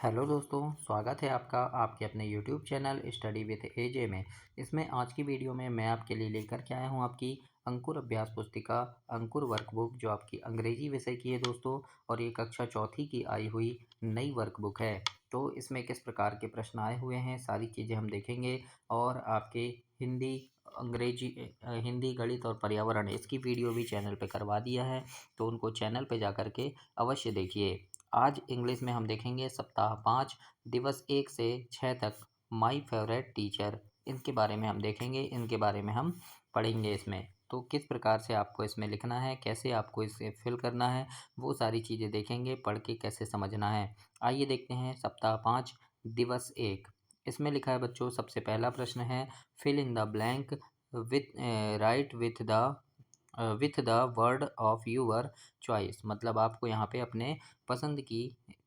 Hello दोस्तों, स्वागत है आपका आपके अपने यूट्यूब चैनल स्टडी विद एजे में। इसमें आज की वीडियो में मैं आपके लिए लेकर के आया हूं आपकी अंकुर अभ्यास पुस्तिका अंकुर वर्कबुक, जो आपकी अंग्रेजी विषय की है दोस्तों। और ये कक्षा चौथी की आई हुई नई वर्कबुक है। तो इसमें किस प्रकार के प्रश्न आए हुए हैं, सारी चीज़ें हम देखेंगे। और आपके हिंदी, अंग्रेजी, हिंदी, गणित और पर्यावरण, इसकी वीडियो भी चैनल पे करवा दिया है, तो उनको चैनल पे जा कर के अवश्य देखिए। आज इंग्लिश में हम देखेंगे सप्ताह 5 दिवस 1 से 6 तक माय फेवरेट टीचर, इनके बारे में हम देखेंगे, इनके बारे में हम पढ़ेंगे। इसमें तो किस प्रकार से आपको इसमें लिखना है, कैसे आपको इसे फिल करना है, वो सारी चीज़ें देखेंगे। पढ़ के कैसे समझना है, आइए देखते हैं। सप्ताह 5 दिवस 1, इसमें लिखा है बच्चों, सबसे पहला प्रश्न है fill in the blank with write with the word of your choice. मतलब आपको यहाँ पे अपने पसंद की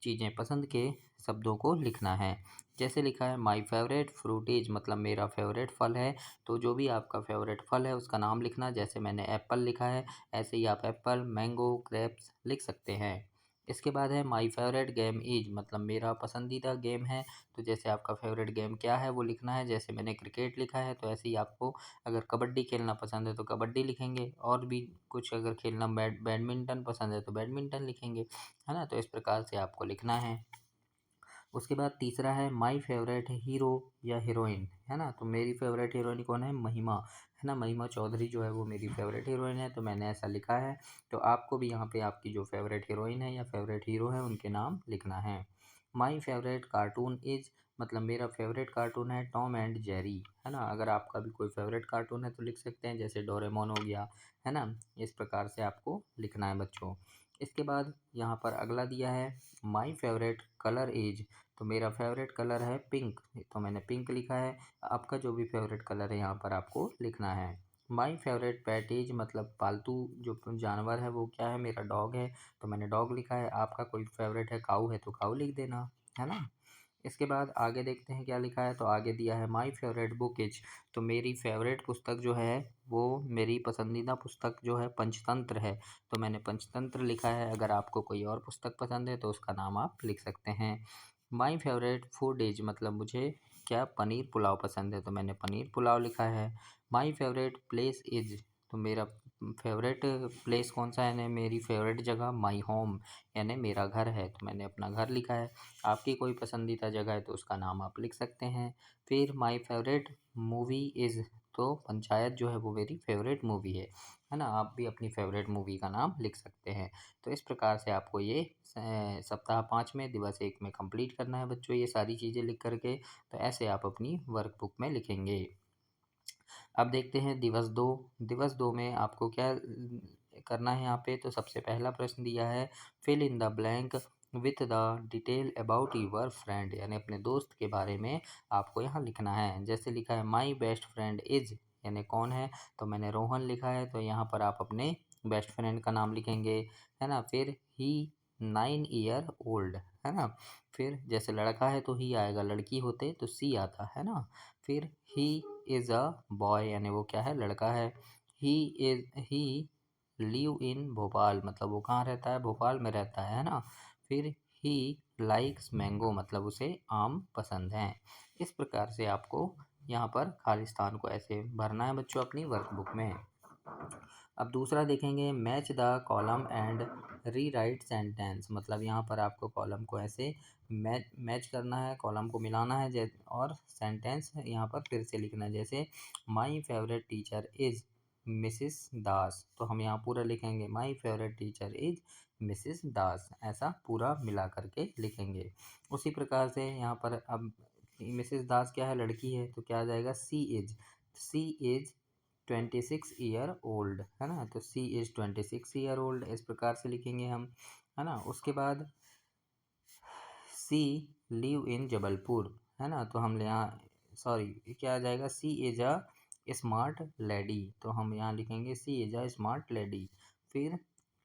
चीज़ें, पसंद के शब्दों को लिखना है। जैसे लिखा है माय फेवरेट फ्रूट इज, मतलब मेरा फेवरेट फल है। तो जो भी आपका फेवरेट फल है उसका नाम लिखना। जैसे मैंने एप्पल लिखा है, ऐसे ही आप एप्पल, मैंगो, ग्रेप्स लिख सकते हैं। इसके बाद है माय फेवरेट गेम इज, मतलब मेरा पसंदीदा गेम है। तो जैसे आपका फेवरेट गेम क्या है वो लिखना है। जैसे मैंने क्रिकेट लिखा है, तो ऐसे ही आपको अगर कबड्डी खेलना पसंद है तो कबड्डी लिखेंगे। और भी कुछ अगर खेलना, बैडमिंटन पसंद है तो बैडमिंटन लिखेंगे, है ना। तो इस प्रकार से आपको लिखना है। उसके बाद तीसरा है माय फेवरेट हीरो या हीरोइन, है ना। तो मेरी फेवरेट हीरोइन कौन है? महिमा, है ना। महिमा चौधरी जो है वो मेरी फेवरेट हीरोइन है, तो मैंने ऐसा लिखा है। तो आपको भी यहाँ पे आपकी जो फेवरेट हीरोइन है या फेवरेट हीरो है उनके नाम लिखना है। माय फेवरेट कार्टून इज, मतलब मेरा फेवरेट कार्टून है टॉम एंड जेरी, है ना। अगर आपका भी कोई फेवरेट कार्टून है तो लिख सकते हैं, जैसे डोरेमोन हो गया, है ना। इस प्रकार से आपको लिखना है बच्चों। इसके बाद यहाँ पर अगला दिया है माय फेवरेट कलर इज, तो मेरा फेवरेट कलर है पिंक, तो मैंने पिंक लिखा है। आपका जो भी फेवरेट कलर है यहाँ पर आपको लिखना है। माय फेवरेट पेट इज, मतलब पालतू जो जानवर है वो क्या है? मेरा डॉग है, तो मैंने डॉग लिखा है। आपका कोई फेवरेट है काऊ है तो काऊ लिख देना, है ना। इसके बाद आगे देखते हैं क्या लिखा है। तो आगे दिया है माय फेवरेट बुक इज, तो मेरी फेवरेट पुस्तक जो है वो, मेरी पसंदीदा पुस्तक जो है पंचतंत्र है, तो मैंने पंचतंत्र लिखा है। अगर आपको कोई और पुस्तक पसंद है तो उसका नाम आप लिख सकते हैं। माय फेवरेट फूड इज, मतलब मुझे क्या पनीर पुलाव पसंद है, तो मैंने पनीर पुलाव लिखा है। माय फेवरेट प्लेस इज, तो मेरा फेवरेट प्लेस कौन सा है, यानी मेरी फेवरेट जगह माय होम, यानी मेरा घर है, तो मैंने अपना घर लिखा है। आपकी कोई पसंदीदा जगह है तो उसका नाम आप लिख सकते हैं। फिर माय फेवरेट मूवी इज़, तो पंचायत जो है वो मेरी फेवरेट मूवी है ना। आप भी अपनी फेवरेट मूवी का नाम लिख सकते हैं। तो इस प्रकार से आपको ये सप्ताह 5 में दिवस 1 में कंप्लीट करना है बच्चों, ये सारी चीज़ें लिख करके। तो ऐसे आप अपनी वर्कबुक में लिखेंगे। अब देखते हैं दिवस 2। दिवस 2 में आपको क्या करना है यहाँ पे। तो सबसे पहला प्रश्न दिया है fill in the blank with the detail about your friend, यानी अपने दोस्त के बारे में आपको यहाँ लिखना है। जैसे लिखा है माई बेस्ट फ्रेंड इज, यानी कौन है, तो मैंने रोहन लिखा है। तो यहाँ पर आप अपने बेस्ट फ्रेंड का नाम लिखेंगे, है ना। फिर ही 9 ईयर ओल्ड, है ना। फिर जैसे लड़का है तो ही आएगा, लड़की होते तो सी आता, है ना। फिर ही इज़ अ बॉय, यानी वो क्या है? लड़का है। ही लिव इन भोपाल, मतलब वो कहाँ रहता है? भोपाल में रहता है ना। फिर ही लाइक्स मैंगो, मतलब उसे आम पसंद हैं। इस प्रकार से आपको यहाँ पर खालिस्तान को ऐसे भरना है बच्चों अपनी वर्कबुक में। अब दूसरा देखेंगे match the column and re right sentence, मतलब यहाँ पर आपको कॉलम को ऐसे मैच करना है, कॉलम को मिलाना है, और सेंटेंस यहाँ पर फिर से लिखना है। जैसे my favourite teacher is Mrs Das, तो हम यहाँ पूरा लिखेंगे my favourite teacher is Mrs Das, ऐसा पूरा मिला करके लिखेंगे। उसी प्रकार से यहाँ पर अब मिसिस दास क्या है? लड़की है, तो क्या आ जाएगा? सी इज 26 ईयर ओल्ड, है ना। तो सी इज़ 26 ईयर ओल्ड, इस प्रकार से लिखेंगे हम, है ना। उसके बाद सी लिव इन जबलपुर, है ना। तो हम यहाँ, सॉरी, क्या आ जाएगा? सी इज़ अ स्मार्ट लेडी, तो हम यहाँ लिखेंगे she is a smart lady. फिर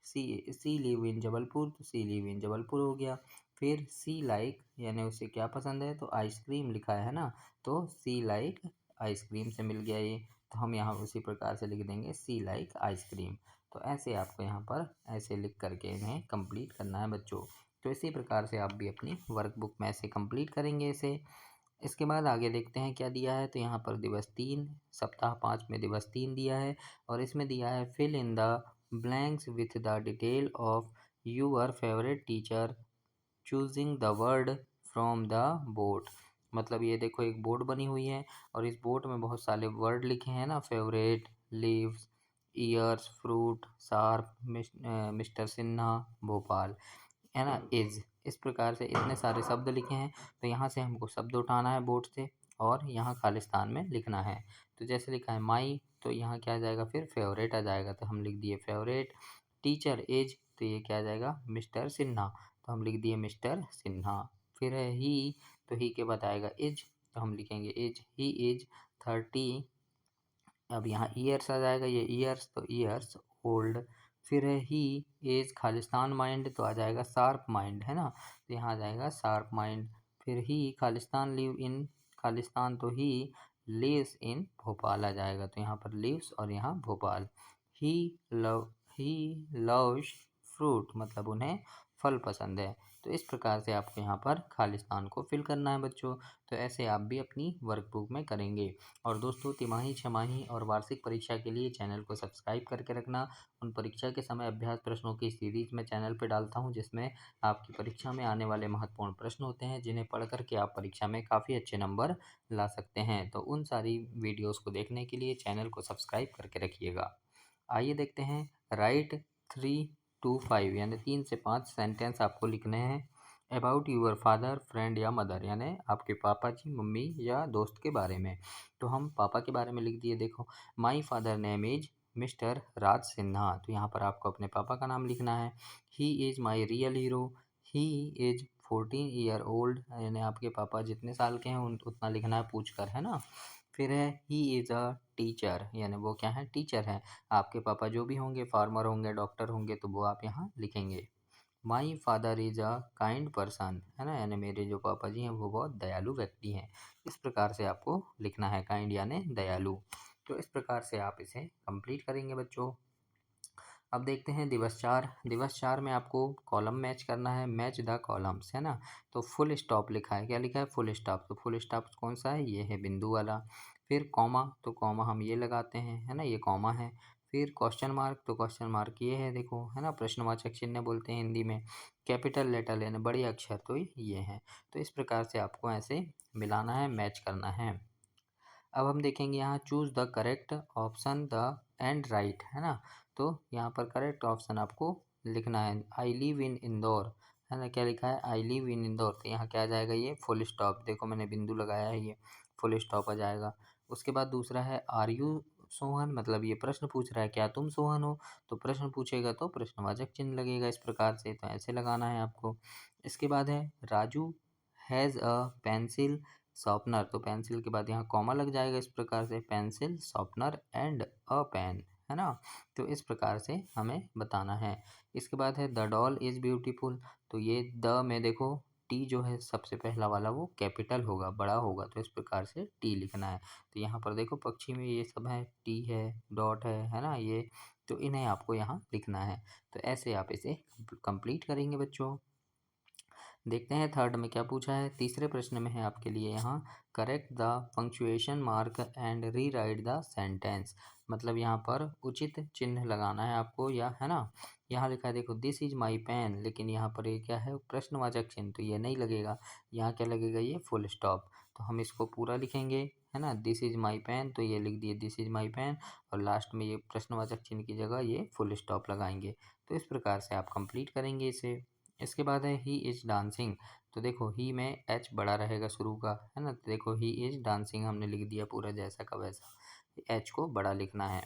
सी लिव इन जबलपुर, तो सी लिव इन जबलपुर हो गया। फिर सी लाइक, यानी उसे क्या पसंद है? तो आइसक्रीम लिखा है ना, तो सी लाइक आइसक्रीम से मिल गया ये। तो हम यहाँ उसी प्रकार से लिख देंगे सी लाइक आइसक्रीम। तो ऐसे आपको यहाँ पर ऐसे लिख करके इन्हें कंप्लीट करना है बच्चों। तो इसी प्रकार से आप भी अपनी वर्कबुक में ऐसे कंप्लीट करेंगे इसे। इसके बाद आगे देखते हैं क्या दिया है। तो यहाँ पर दिवस 3 सप्ताह 5 में दिवस 3 दिया है और इसमें दिया है fill in the blanks with the detail of your favourite teacher choosing the word from the board. मतलब ये देखो एक बोर्ड बनी हुई है और इस बोर्ड में बहुत सारे वर्ड लिखे हैं ना, favourite, leaves, years, fruit, sharp, mister Sinha, Bhopal, है ना, इज। इस प्रकार से इतने सारे शब्द लिखे हैं। तो यहाँ से हमको शब्द उठाना है बोर्ड से और यहाँ खालिस्तान में लिखना है। तो जैसे लिखा है माई, तो यहाँ क्या आ जाएगा, फिर फेवरेट आ जाएगा, तो हम लिख दिए फेवरेट। टीचर एज, तो ये क्या आ जाएगा, मिस्टर सिन्हा, तो हम लिख दिए मिस्टर सिन्हा। फिर है ही, तो ही के बाद आएगा इज, तो हम लिखेंगे इज, ही इज 30। अब यहाँ ईयर्स आ जाएगा, ये ईयर्स, तो ईयर्स ओल्ड। फिर है ही इज खालिस्तान माइंड, तो आ जाएगा शार्प माइंड, है ना, तो यहाँ आ जाएगा शार्प माइंड। फिर ही खालिस्तान लिव इन खालिस्तान, तो ही लिव्स इन भोपाल आ जाएगा, तो यहाँ पर लिव्स और यहाँ भोपाल। ही लव ही लव्स फ्रूट, मतलब उन्हें फल पसंद है। तो इस प्रकार से आपको यहाँ पर खालिस्तान को फिल करना है बच्चों। तो ऐसे आप भी अपनी वर्कबुक में करेंगे। और दोस्तों, तिमाही, छमाही और वार्षिक परीक्षा के लिए चैनल को सब्सक्राइब करके रखना। उन परीक्षा के समय अभ्यास प्रश्नों की सीरीज मैं चैनल पर डालता हूं, जिसमें आपकी परीक्षा में आने वाले महत्वपूर्ण प्रश्न होते हैं, जिन्हें पढ़ करके आप परीक्षा में काफ़ी अच्छे नंबर ला सकते हैं। तो उन सारी वीडियोस को देखने के लिए चैनल को सब्सक्राइब करके रखिएगा। आइए देखते हैं। राइट 3 to 5 यानी 3 से 5 सेंटेंस आपको लिखने हैं अबाउट यूअर फादर, फ्रेंड या मदर, यानी आपके पापा जी, मम्मी या दोस्त के बारे में। तो हम पापा के बारे में लिख दिए। देखो, my father name is Mr Raj Sinha, तो यहाँ पर आपको अपने पापा का नाम लिखना है। He is my real hero, he is 14 year old, यानी आपके पापा जितने साल के हैं उतना लिखना है पूछ कर, है ना। फिर है ही इज़ अ टीचर, यानी वो क्या है, टीचर है। आपके पापा जो भी होंगे, फार्मर होंगे, डॉक्टर होंगे, तो वो आप यहाँ लिखेंगे। My father is a kind person, है ना, यानी मेरे जो पापा जी हैं वो बहुत दयालु व्यक्ति हैं। इस प्रकार से आपको लिखना है, काइंड यानी दयालु। तो इस प्रकार से आप इसे कंप्लीट करेंगे बच्चों। अब देखते हैं दिवस 4। दिवस 4 में आपको कॉलम मैच करना है, मैच द कॉलम्स, है ना। तो फुल स्टॉप लिखा है, क्या लिखा है, फुल स्टॉप। तो फुल स्टॉप कौन सा है, ये है बिंदु वाला। फिर कॉमा, तो कॉमा हम ये लगाते हैं, है ना, ये कॉमा है। फिर क्वेश्चन मार्क, तो क्वेश्चन मार्क ये है, देखो, है ना, प्रश्नवाचक चिन्ह बोलते हैं हिंदी में। कैपिटल लेटर यानी बड़े अक्षर, तो ये हैं। तो इस प्रकार से आपको ऐसे मिलाना है, मैच करना है। अब हम देखेंगे यहाँ choose the correct option the end right, है ना। तो यहाँ पर करेक्ट ऑप्शन आपको लिखना है, आई लिव इन इंदौर, है ना। क्या लिखा है, आई लिव इन इंदौर, तो यहाँ क्या आ जाएगा, ये फुल स्टॉप। देखो मैंने बिंदु लगाया है, ये फुल स्टॉप आ जाएगा। उसके बाद दूसरा है आर यू सोहन, मतलब ये प्रश्न पूछ रहा है, क्या तुम सोहन हो। तो प्रश्न पूछेगा तो प्रश्नवाचक चिन्ह लगेगा, इस प्रकार से, तो ऐसे लगाना है आपको। इसके बाद है Raju has a pencil sharpener, तो पेंसिल के बाद यहाँ कॉमा लग जाएगा, इस प्रकार से, pencil sharpener and a pen, है ना। तो इस प्रकार से हमें बताना है। इसके बाद है द डॉल इज़ ब्यूटीफुल, तो ये द में देखो टी जो है सबसे पहला वाला वो कैपिटल होगा, बड़ा होगा, तो इस प्रकार से टी लिखना है। तो यहाँ पर देखो पक्षी में ये सब है, टी है, डॉट है ना, ये, तो इन्हें आपको यहाँ लिखना है। तो ऐसे आप इसे कंप्लीट करेंगे बच्चों। देखते हैं थर्ड में क्या पूछा है। तीसरे प्रश्न में है आपके लिए यहाँ correct the punctuation mark and re right the sentence, मतलब यहाँ पर उचित चिन्ह लगाना है आपको, या, है ना। यहाँ लिखा है देखो दिस इज माई पेन, लेकिन यहाँ पर ये क्या है, प्रश्नवाचक चिन्ह, तो ये नहीं लगेगा। यहाँ क्या लगेगा, ये फुल स्टॉप। तो हम इसको पूरा लिखेंगे, है ना, दिस इज माई पेन, तो ये लिख दिए दिस इज माई पेन, और लास्ट में ये प्रश्नवाचक चिन्ह की जगह ये फुल स्टॉप लगाएंगे। तो इस प्रकार से आप कंप्लीट करेंगे इसे। इसके बाद है ही इज़ डांसिंग, तो देखो ही में एच बड़ा रहेगा शुरू का, है ना, तो देखो ही इज़ डांसिंग हमने लिख दिया पूरा जैसा का वैसा, एच को बड़ा लिखना है।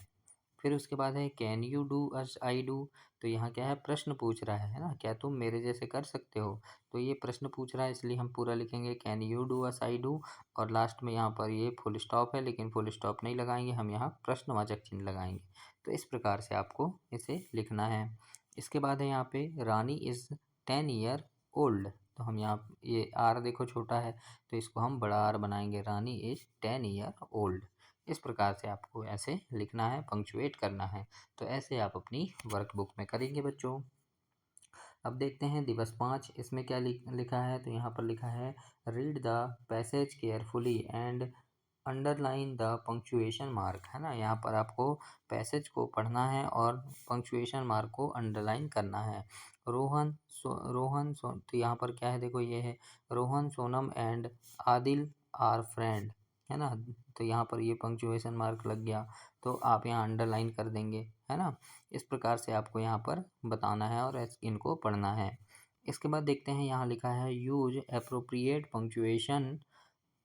फिर उसके बाद है can you do us I do, तो यहाँ क्या है, प्रश्न पूछ रहा है ना, क्या तुम मेरे जैसे कर सकते हो। तो ये प्रश्न पूछ रहा है, इसलिए हम पूरा लिखेंगे can you do us I do, और लास्ट में यहाँ पर ये फुल स्टॉप है, लेकिन फुल स्टॉप नहीं लगाएंगे, हम यहाँ प्रश्नवाचक चिन्ह लगाएंगे। तो इस प्रकार से आपको इसे लिखना है। इसके बाद है यहाँ पे रानी इज़ 10 ईयर ओल्ड, तो हम यहाँ ये आर देखो छोटा है, तो इसको हम बड़ा आर बनाएंगे, रानी इज 10 ईयर ओल्ड। इस प्रकार से आपको ऐसे लिखना है, पंक्चुएट करना है। तो ऐसे आप अपनी वर्कबुक में करेंगे बच्चों। अब देखते हैं दिवस 5, इसमें क्या लिखा है। तो यहाँ पर लिखा है read the passage carefully and underline the punctuation mark, है ना। यहाँ पर आपको पैसेज को पढ़ना है और पंक्चुएशन मार्क को अंडरलाइन करना है। तो यहाँ पर क्या है, देखो ये है Rohan, Sonam and Adil are friend, है ना। तो यहाँ पर ये पंक्चुएशन मार्क लग गया, तो आप यहाँ अंडरलाइन कर देंगे, है ना। इस प्रकार से आपको यहाँ पर बताना है और इनको पढ़ना है। इसके बाद देखते हैं, यहाँ लिखा है use appropriate punctuation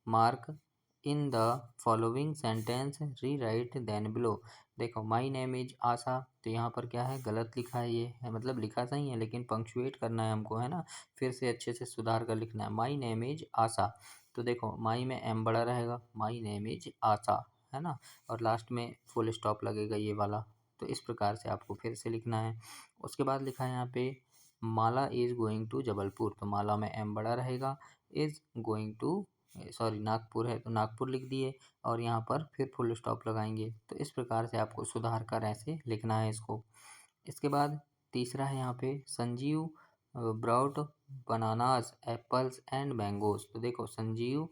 mark in the following sentence, री राइट देन बिलो। देखो माई नेम इज आशा, तो यहाँ पर क्या है, गलत लिखा है, ये है मतलब लिखा सही है लेकिन पंक्चुएट करना है हमको, है ना। फिर से अच्छे से सुधार कर लिखना है, माई नेम इज आशा। तो देखो माई में एम बड़ा रहेगा, माई नेम इज आशा, है ना। और लास्ट में फुल स्टॉप लगेगा ये वाला। तो इस प्रकार से आपको फिर से लिखना है। उसके बाद लिखा है यहाँ पे Mala is going to Jabalpur, तो माला में एम बड़ा रहेगा, is going to, sorry Nagpur है तो नागपुर लिख दिए और यहाँ पर फिर फुल स्टॉप लगाएंगे। तो इस प्रकार से आपको सुधार कर ऐसे लिखना है इसको। इसके बाद तीसरा है यहाँ पे Sanjeev brought bananas apples and mangoes. तो देखो संजीव,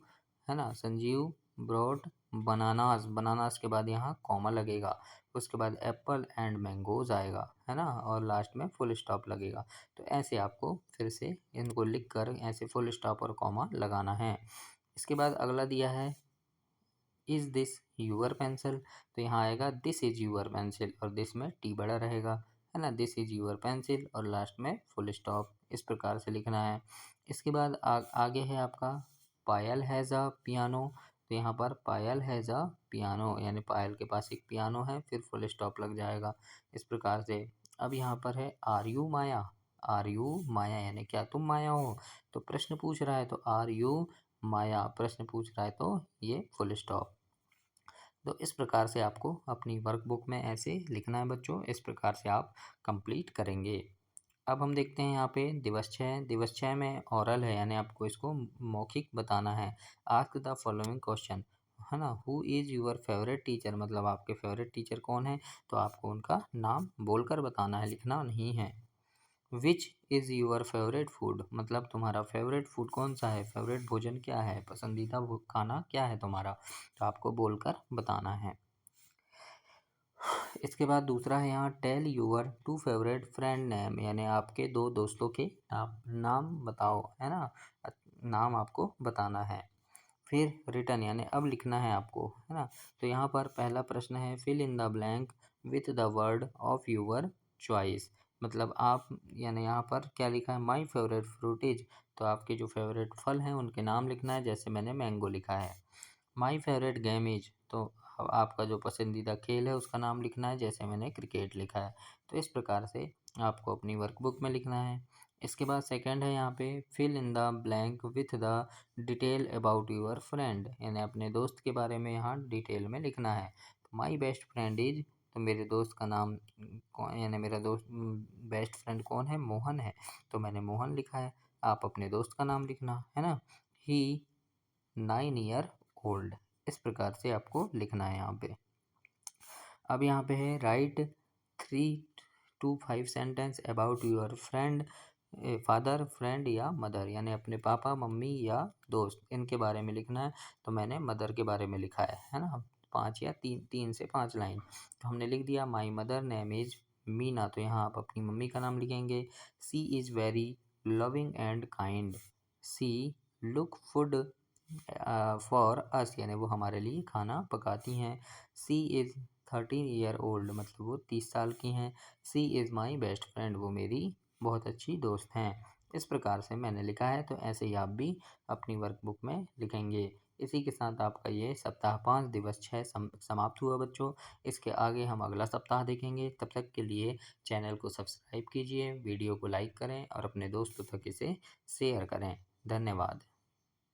है ना, संजीव ब्रॉट बनानास, बनानास के बाद यहाँ कॉमा लगेगा, उसके बाद एप्पल एंड मैंगोज आएगा, है ना, और लास्ट में फुल स्टॉप लगेगा। तो ऐसे आपको फिर से इनको लिख कर ऐसे फुल स्टॉप और कॉमा लगाना है। इसके बाद अगला दिया है इज़ दिस यूअर पेंसिल, तो यहाँ आएगा दिस इज़ यूअर पेंसिल और दिस में टी बड़ा रहेगा, है ना, दिस इज़ यूअर पेंसिल और लास्ट में फुल स्टॉप। इस प्रकार से लिखना है। इसके बाद आगे है आपका पायल हैज़ अ पियानो, तो यहाँ पर पायल हैज़ अ पियानो यानी पायल के पास एक पियानो है, फिर फुल स्टॉप लग जाएगा इस प्रकार से। अब यहाँ पर है are you Maya, are you Maya यानी क्या तुम माया हो, तो प्रश्न पूछ रहा है तो आर यू माया, प्रश्न पूछ रहा है तो ये फुल स्टॉप। तो इस प्रकार से आपको अपनी वर्कबुक में ऐसे लिखना है बच्चों, इस प्रकार से आप कंप्लीट करेंगे। अब हम देखते हैं यहाँ पे दिवस 6 में ओरल है यानी आपको इसको मौखिक बताना है। आस्क द फॉलोइंग क्वेश्चन, है ना, who is your favourite teacher, मतलब आपके फेवरेट टीचर कौन है, तो आपको उनका नाम बोलकर बताना है, लिखना नहीं है। Which is your favourite food, मतलब तुम्हारा फेवरेट फूड कौन सा है, फेवरेट भोजन क्या है, पसंदीदा खाना क्या है तुम्हारा, तो आपको बोलकर बताना है। इसके बाद दूसरा है यहाँ tell your two favourite friend name, यानी आपके दो दोस्तों के नाम बताओ, है ना, नाम आपको बताना है। फिर रिटर्न यानी अब लिखना है आपको, है ना। तो यहाँ पर पहला प्रश्न है fill in the blank with the word of your choice, मतलब आप यानी यहाँ पर क्या लिखा है, माई फेवरेट फ्रूट इज, तो आपके जो फेवरेट फल हैं उनके नाम लिखना है, जैसे मैंने मैंगो लिखा है। माई फेवरेट गेम इज, तो अब आपका जो पसंदीदा खेल है उसका नाम लिखना है, जैसे मैंने क्रिकेट लिखा है। तो इस प्रकार से आपको अपनी वर्कबुक में लिखना है। इसके बाद सेकंड है यहाँ पे fill in the blank with the detail about your friend, यानी अपने दोस्त के बारे में यहाँ डिटेल में लिखना है। तो माई बेस्ट फ्रेंड इज, तो मेरे दोस्त का नाम कौन, यानी मेरा दोस्त बेस्ट फ्रेंड कौन है, मोहन है, तो मैंने मोहन लिखा है। आप अपने दोस्त का नाम लिखना है ना। ही 9 ईयर ओल्ड, इस प्रकार से आपको लिखना है यहाँ पे। अब यहाँ पे है write 3 to 5 sentence about your friend, father, friend या मदर, यानी अपने पापा, मम्मी या दोस्त, इनके बारे में लिखना है। तो मैंने मदर के बारे में लिखा है ना, 5 या 3 से 5 लाइन। तो हमने लिख दिया my mother name is Meena, तो यहाँ आप अपनी मम्मी का नाम लिखेंगे। She is very loving and kind, she look food for us, यानी वो हमारे लिए खाना पकाती हैं। सी इज़ 13 ईयर ओल्ड, मतलब वो 30 साल की हैं। सी इज़ माई बेस्ट फ्रेंड, वो मेरी बहुत अच्छी दोस्त हैं। इस प्रकार से मैंने लिखा है, तो ऐसे ही आप भी अपनी वर्कबुक में लिखेंगे। इसी के साथ आपका ये सप्ताह 5 दिवस 6 समाप्त हुआ बच्चों। इसके आगे हम अगला सप्ताह देखेंगे। तब तक के लिए चैनल को सब्सक्राइब कीजिए, वीडियो को लाइक करें और अपने दोस्तों तक इसे शेयर करें। धन्यवाद।